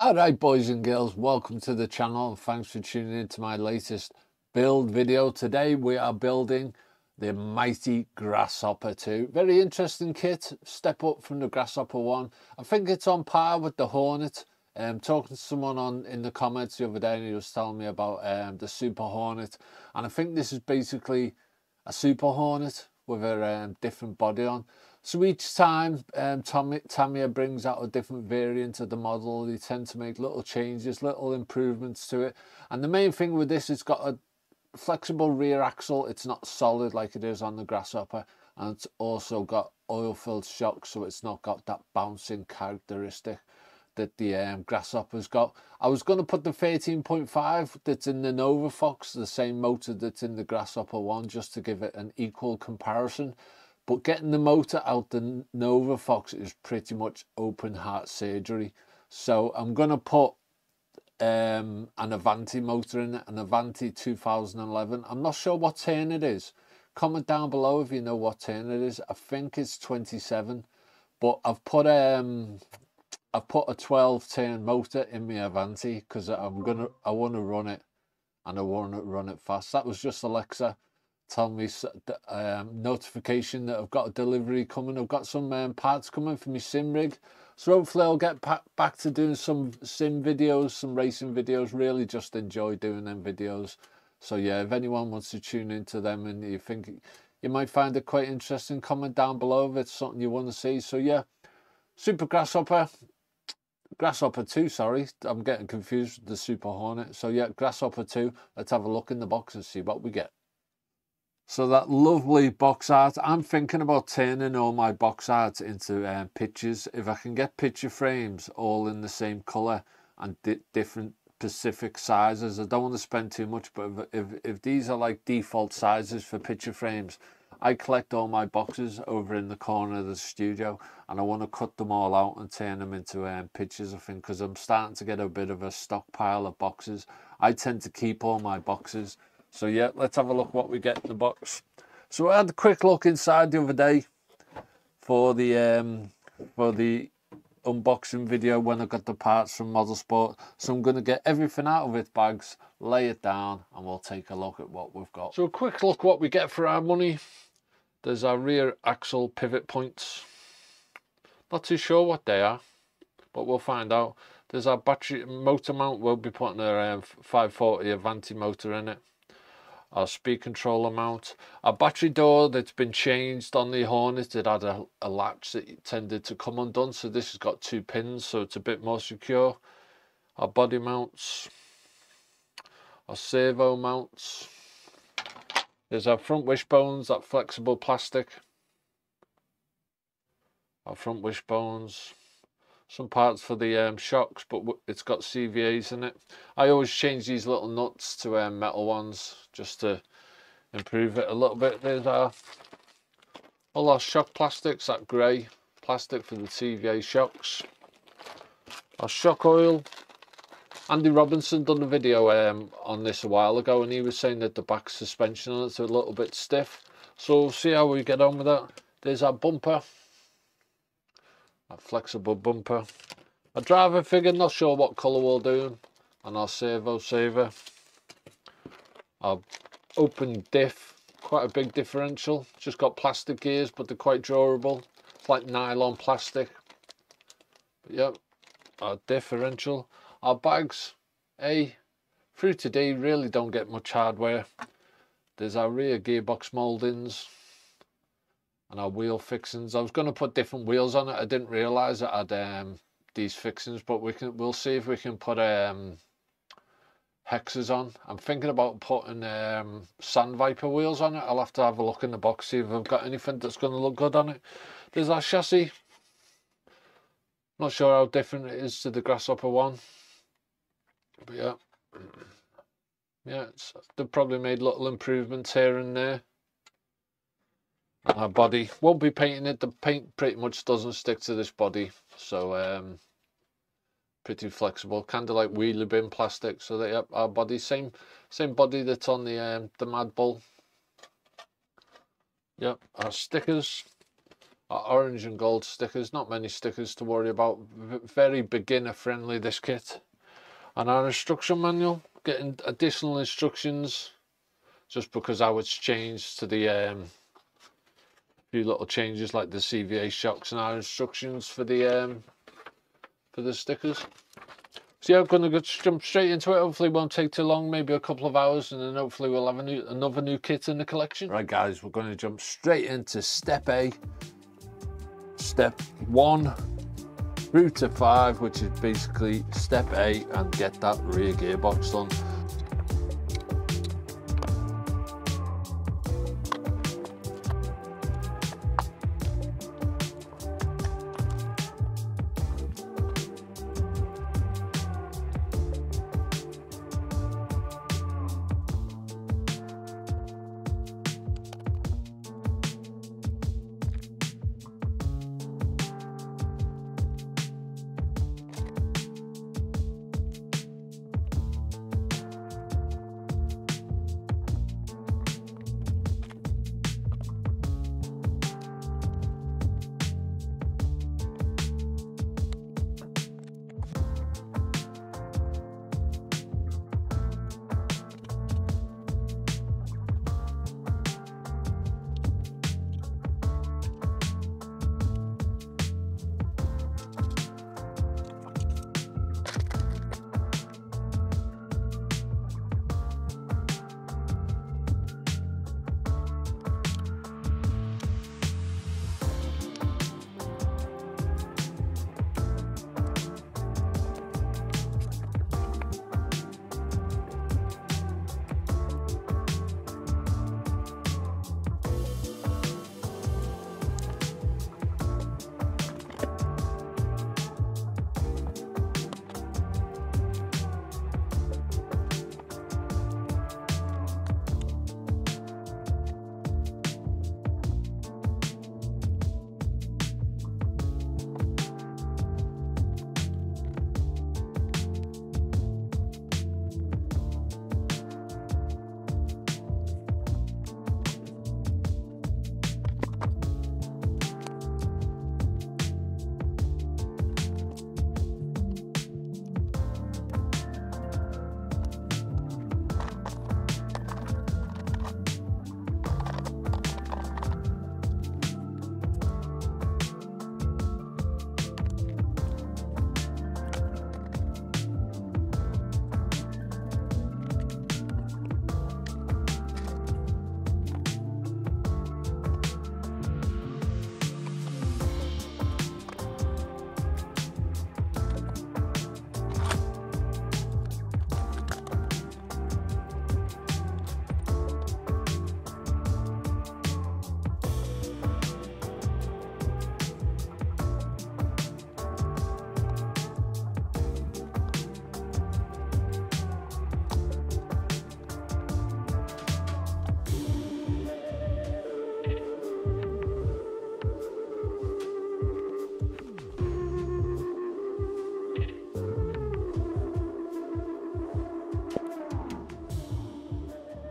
Alright boys and girls, welcome to the channel and thanks for tuning in to my latest build video. Today we are building the mighty Grasshopper 2. Very interesting kit, step up from the Grasshopper 1. I think it's on par with the Hornet. Talking to someone in the comments the other day and he was telling me about the Super Hornet, and I think this is basically a Super Hornet with a different body on. So each time Tamiya brings out a different variant of the model, they tend to make little changes, little improvements to it. And the main thing with this, it's got a flexible rear axle. It's not solid like it is on the Grasshopper, and it's also got oil-filled shocks, so it's not got that bouncing characteristic that the Grasshopper's got. I was going to put the 13.5 that's in the Nova Fox, the same motor that's in the Grasshopper 1, just to give it an equal comparison. But getting the motor out the Nova Fox is pretty much open heart surgery. So I'm going to put an Avanti motor in it, an Avanti 2011. I'm not sure what turn it is. Comment down below if you know what turn it is. I think it's 27. But I've put a 12 turn motor in my Avanti because I want to run it, and I want to run it fast. That was just Alexa tell me notification that I've got a delivery coming. I've got some parts coming for my sim rig, so hopefully I'll get back to doing some sim videos, some racing videos. Really just enjoy doing them videos. So yeah, if anyone wants to tune into them and you think you might find it quite interesting, comment down below if it's something you want to see. So yeah, Super Grasshopper 2, sorry, I'm getting confused with the Super Hornet. So yeah, Grasshopper 2, let's have a look in the box and see what we get. So that lovely box art, I'm thinking about turning all my box art into pictures. If I can get picture frames all in the same colour and different specific sizes, I don't want to spend too much, but if these are like default sizes for picture frames, I collect all my boxes over in the corner of the studio and I want to cut them all out and turn them into pictures, I think, because I'm starting to get a bit of a stockpile of boxes. I tend to keep all my boxes. So yeah, let's have a look what we get in the box. So I had a quick look inside the other day for the unboxing video when I got the parts from Model Sport. So I'm going to get everything out of its bags, lay it down, and we'll take a look at what we've got. So a quick look what we get for our money. There's our rear axle pivot points. Not too sure what they are, but we'll find out. There's our battery motor mount. We'll be putting a 540 Avanti motor in it. Our speed controller mount, our battery door that's been changed on the Hornet. It had a latch that tended to come undone, so this has got 2 pins, so it's a bit more secure. Our body mounts, our servo mounts. There's our front wishbones, that flexible plastic. Our front wishbones. Some parts for the shocks, but it's got CVAs in it. I always change these little nuts to metal ones just to improve it a little bit. There's all our shock plastics, that grey plastic for the CVA shocks. Our shock oil. Andy Robinson done a video on this a while ago, and he was saying that the back suspension on it's a little bit stiff. So we'll see how we get on with that. There's our bumper. That flexible bumper. A driver figure, not sure what colour we'll do, and our servo saver. Our open diff, quite a big differential. Just got plastic gears, but they're quite durable. It's like nylon plastic. But yep, our differential. Our bags, A through to D, really don't get much hardware. There's our rear gearbox mouldings. And our wheel fixings. I was going to put different wheels on it. I didn't realise it had these fixings, but we'll see if we can put hexes on. I'm thinking about putting Sand Viper wheels on it. I'll have to have a look in the box, see if I've got anything that's going to look good on it. There's our chassis. Not sure how different it is to the Grasshopper 1, but yeah, they've probably made little improvements here and there. Our body, won't be painting it. The paint pretty much doesn't stick to this body, so pretty flexible, kind of like wheelie bin plastic. So that, yep, our body, same body that's on the Mad Bull. Yep, our stickers, are orange and gold stickers. Not many stickers to worry about. Very beginner friendly, this kit. And our instruction manual, getting additional instructions just because how it's changed to the few little changes like the CVA shocks and our instructions for the stickers. So yeah, I'm going to jump straight into it. Hopefully it won't take too long, maybe a couple of hours, and then hopefully we'll have another new kit in the collection. Right guys, we're going to jump straight into step A. Step 1 through to 5, which is basically step A, and get that rear gearbox done.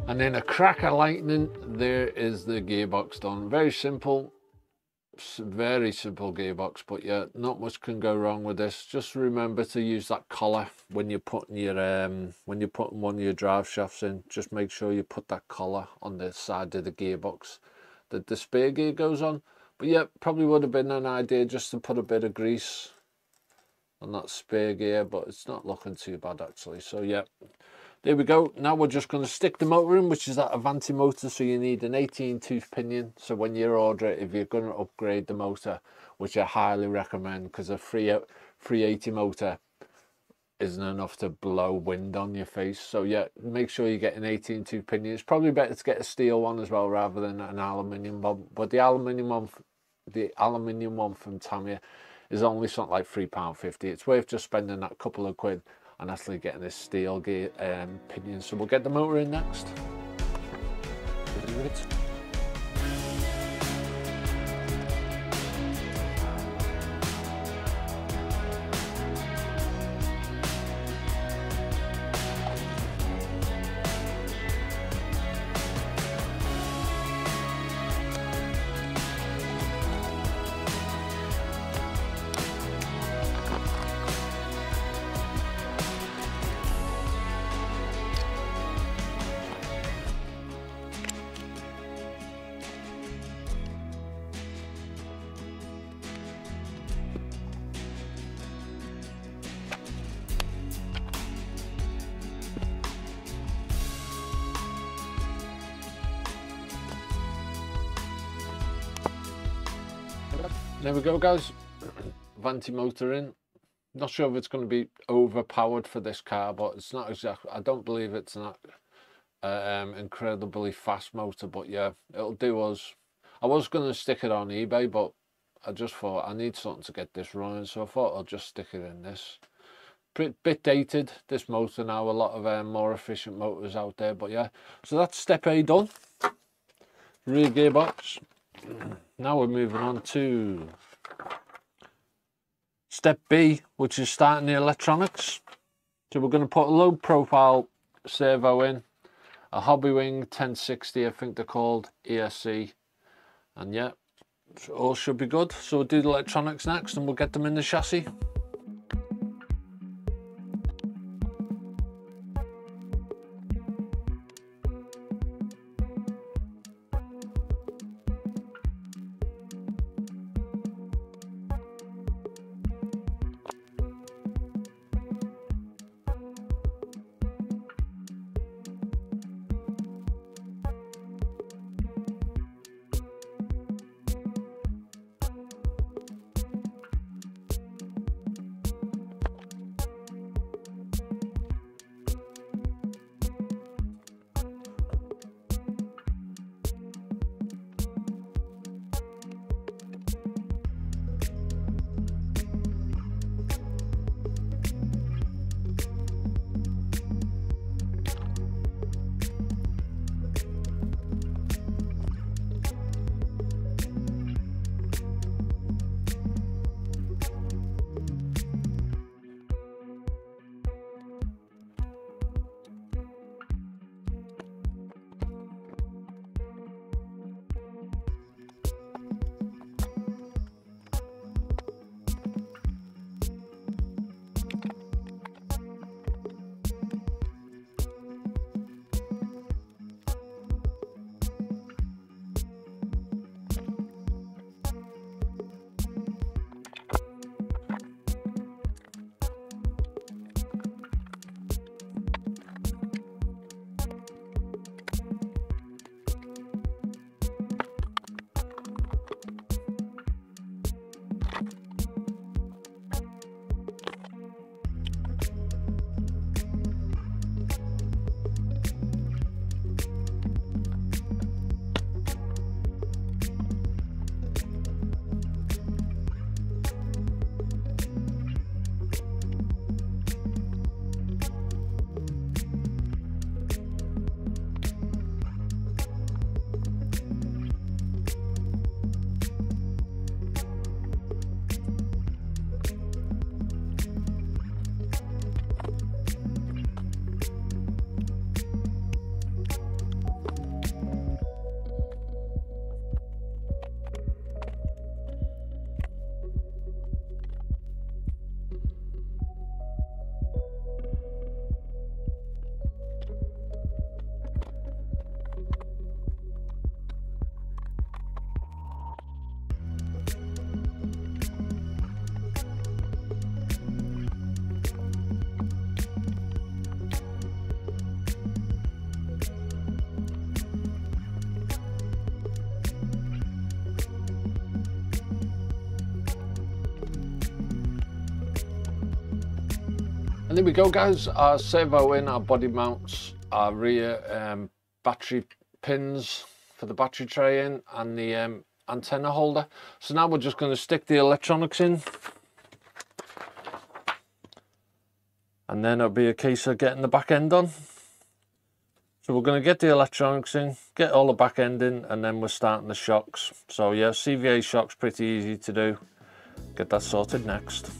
And then a crack of lightning, there is the gearbox done. Very simple, very simple gearbox, but yeah, not much can go wrong with this. Just remember to use that collar when you're putting your one of your drive shafts in. Just make sure you put that collar on the side of the gearbox that the spare gear goes on. But yeah, probably would have been an idea just to put a bit of grease on that spare gear, but it's not looking too bad actually. So yeah, there we go. Now we're just going to stick the motor in, which is that Avanti motor. So you need an 18 tooth pinion. So when you order it, if you're going to upgrade the motor, which I highly recommend, because a 380 motor isn't enough to blow wind on your face. So yeah, make sure you get an 18 tooth pinion. It's probably better to get a steel one as well rather than an aluminium one. But the aluminium one from Tamiya is only something like £3.50. It's worth just spending that couple of quid and actually getting this steel gear pinion. So we'll get the motor in next. There we go, guys. Vanti motor in. Not sure if it's going to be overpowered for this car, but it's not exactly. I don't believe it's not incredibly fast motor, but yeah, it'll do us. I was going to stick it on eBay, but I just thought I need something to get this running, so I thought I'll just stick it in this. Bit dated, this motor now. A lot of more efficient motors out there, but yeah. So that's step A done. Rear gearbox. Now we're moving on to step B, which is starting the electronics. So we're going to put a low profile servo in, a Hobbywing 1060, I think they're called, ESC, and yeah, all should be good. So we'll do the electronics next and we'll get them in the chassis. And there we go, guys, our servo in, our body mounts, our rear battery pins for the battery tray in, and the antenna holder. So now we're just going to stick the electronics in, and then it'll be a case of getting the back end on. So we're going to get the electronics in, get all the back end in, and then we're starting the shocks. So yeah, CVA shocks pretty easy to do. Get that sorted next.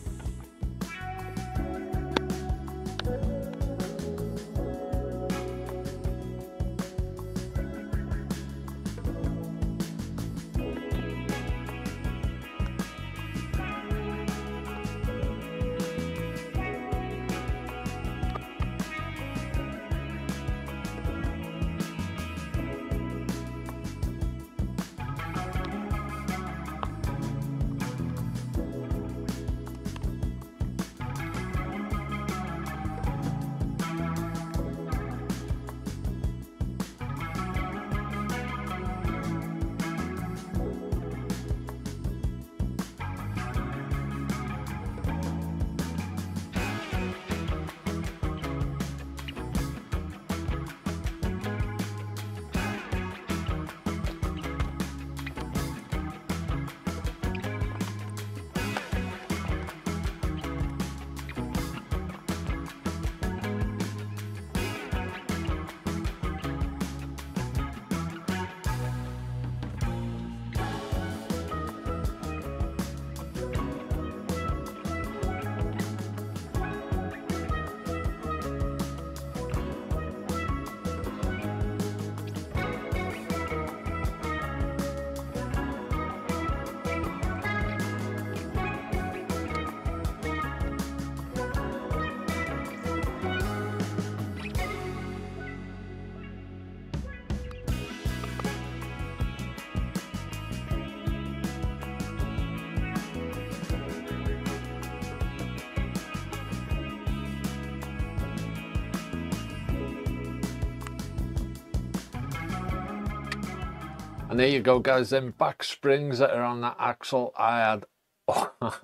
And there you go, guys, them back springs that are on that axle, I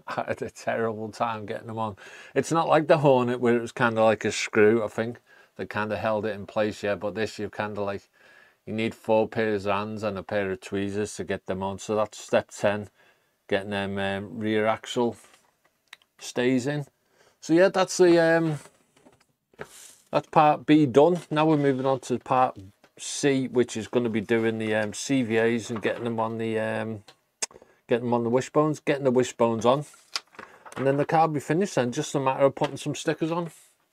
had a terrible time getting them on. It's not like the Hornet where it was kind of like a screw, I think, that kind of held it in place, yeah, but this you kind of like, you need 4 pairs of hands and a pair of tweezers to get them on. So that's step 10, getting them rear axle stays in. So yeah, that's the that's part B done. Now we're moving on to part C, which is going to be doing the CVAs and getting them on the wishbones, getting the wishbones on, and then the car will be finished. Then just a matter of putting some stickers on.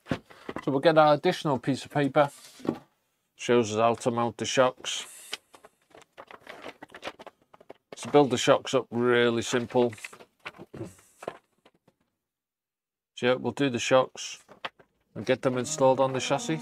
So we'll get our additional piece of paper. Shows us how to mount the shocks. To build the shocks up, really simple. So yeah, we'll do the shocks and get them installed on the chassis.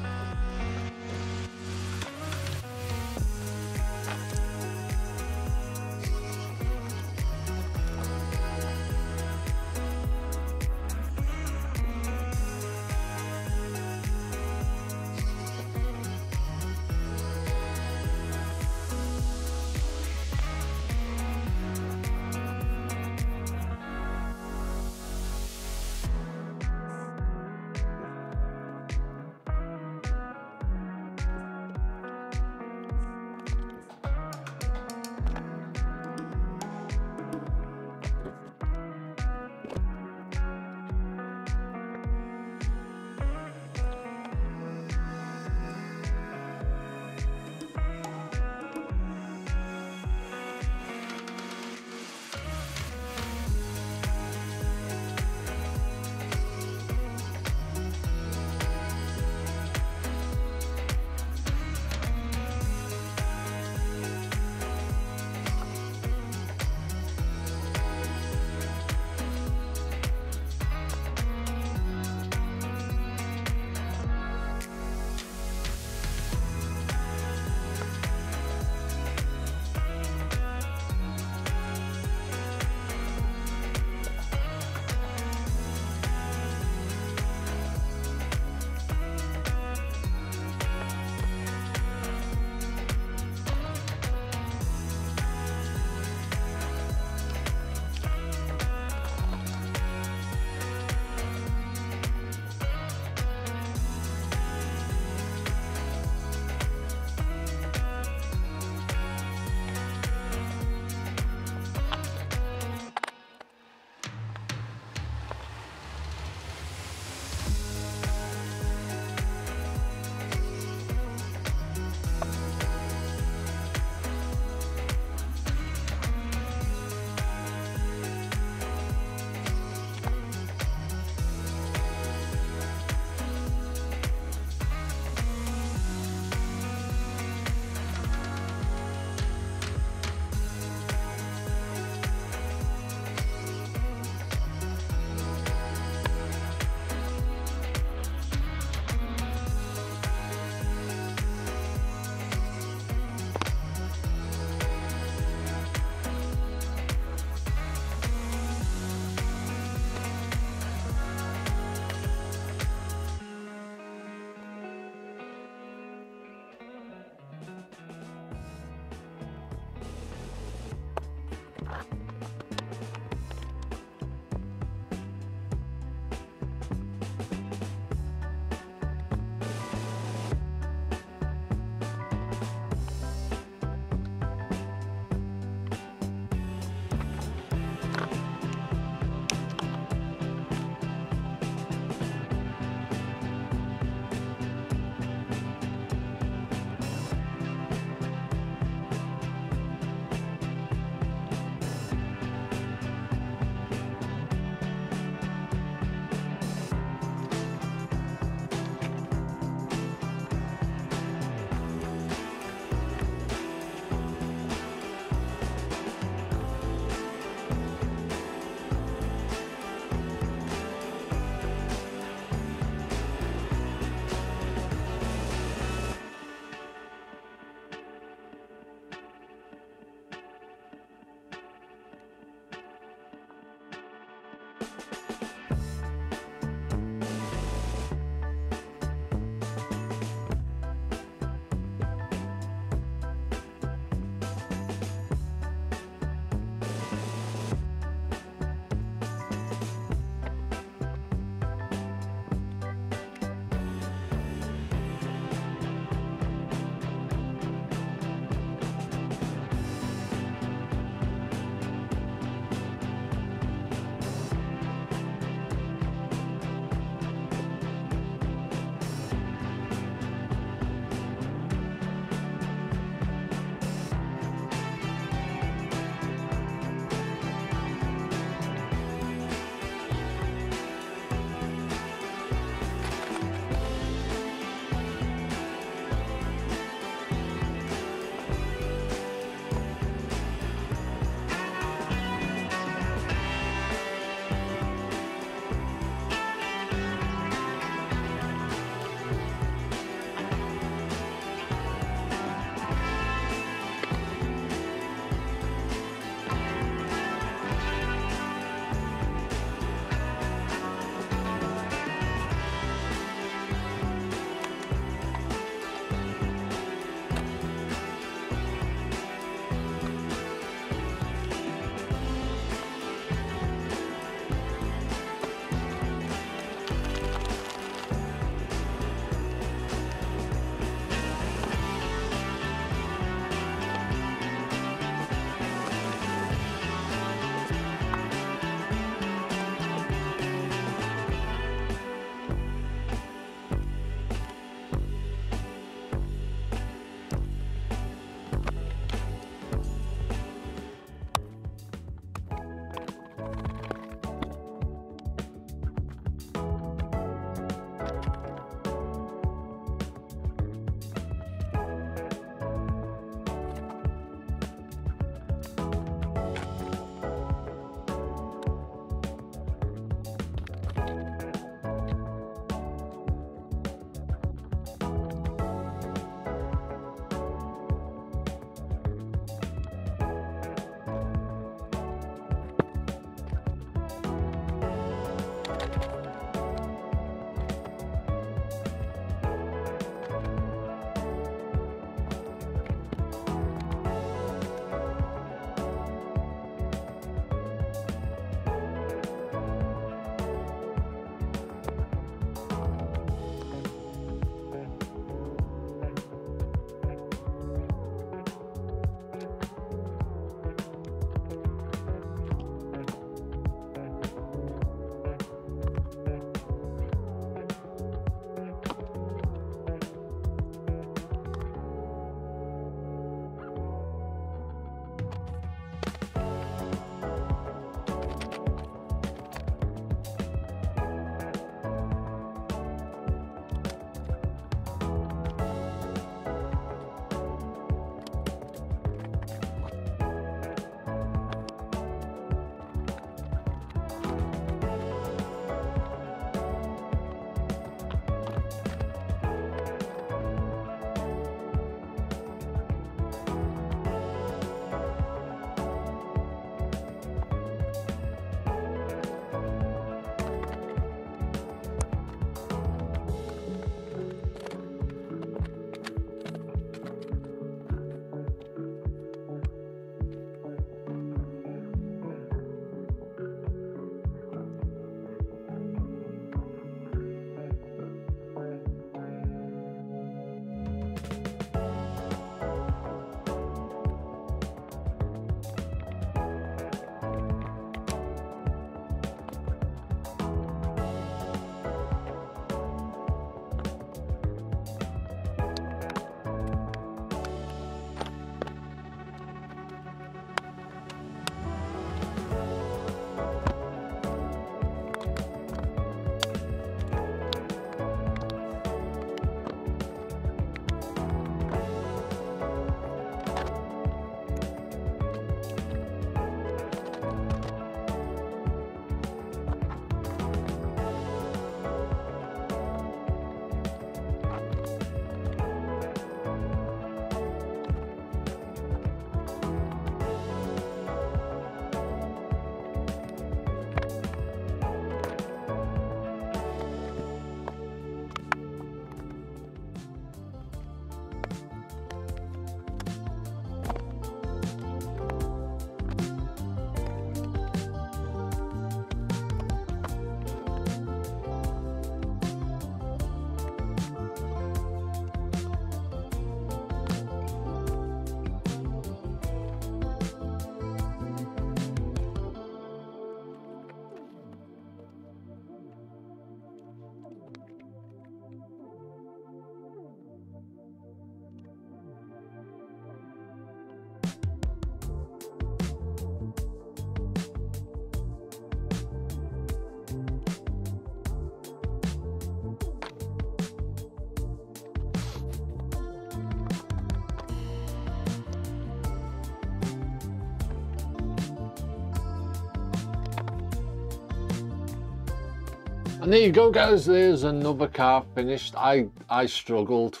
And there you go, guys, there's another car finished. I struggled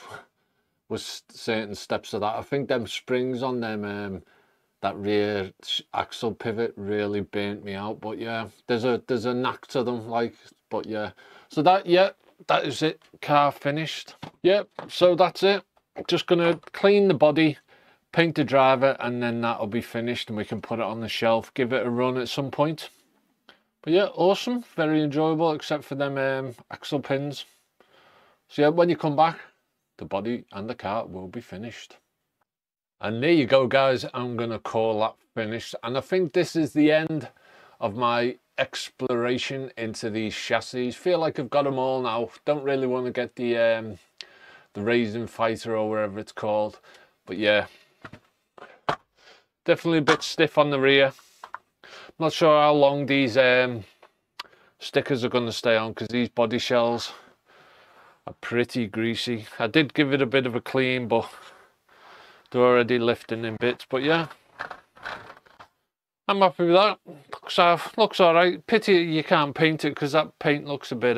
with certain steps of that. I think them springs on them that rear axle pivot really burnt me out, but yeah, there's a knack to them, like. But yeah, so that is it, car finished. Yeah, so that's it. Just gonna clean the body, paint the driver, and then that'll be finished and we can put it on the shelf, give it a run at some point. But yeah, awesome, very enjoyable, except for them axle pins. So yeah, when you come back, the body and the car will be finished. And there you go, guys, I'm gonna call that finished. And I think this is the end of my exploration into these chassis. Feel like I've got them all now. Don't really want to get the Racing Fighter or whatever it's called. But yeah, definitely a bit stiff on the rear. Not sure how long these stickers are going to stay on, because these body shells are pretty greasy. I did give it a bit of a clean, but they're already lifting in bits. But yeah, I'm happy with that. Looks all right. Pity you can't paint it, because that paint looks a bit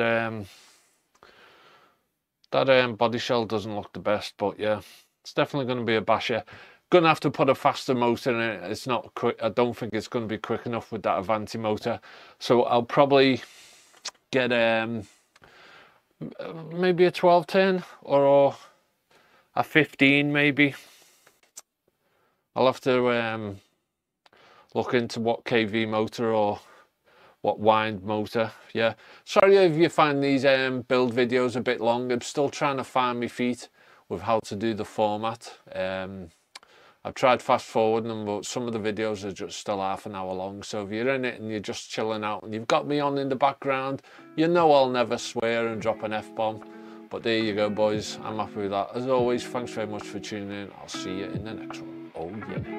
that body shell doesn't look the best. But yeah, it's definitely going to be a basher. Gonna have to put a faster motor in it. It's not quick. I don't think it's going to be quick enough with that Avanti motor, so I'll probably get maybe a 1210 or a 15 maybe. I'll have to look into what KV motor or what wind motor. Yeah, sorry if you find these build videos a bit long. I'm still trying to find my feet with how to do the format. I've tried fast forwarding them, but some of the videos are just still half an hour long. So if you're in it and you're just chilling out and you've got me on in the background, you know I'll never swear and drop an F-bomb. But there you go, boys. I'm happy with that. As always, thanks very much for tuning in. I'll see you in the next one. Oh yeah.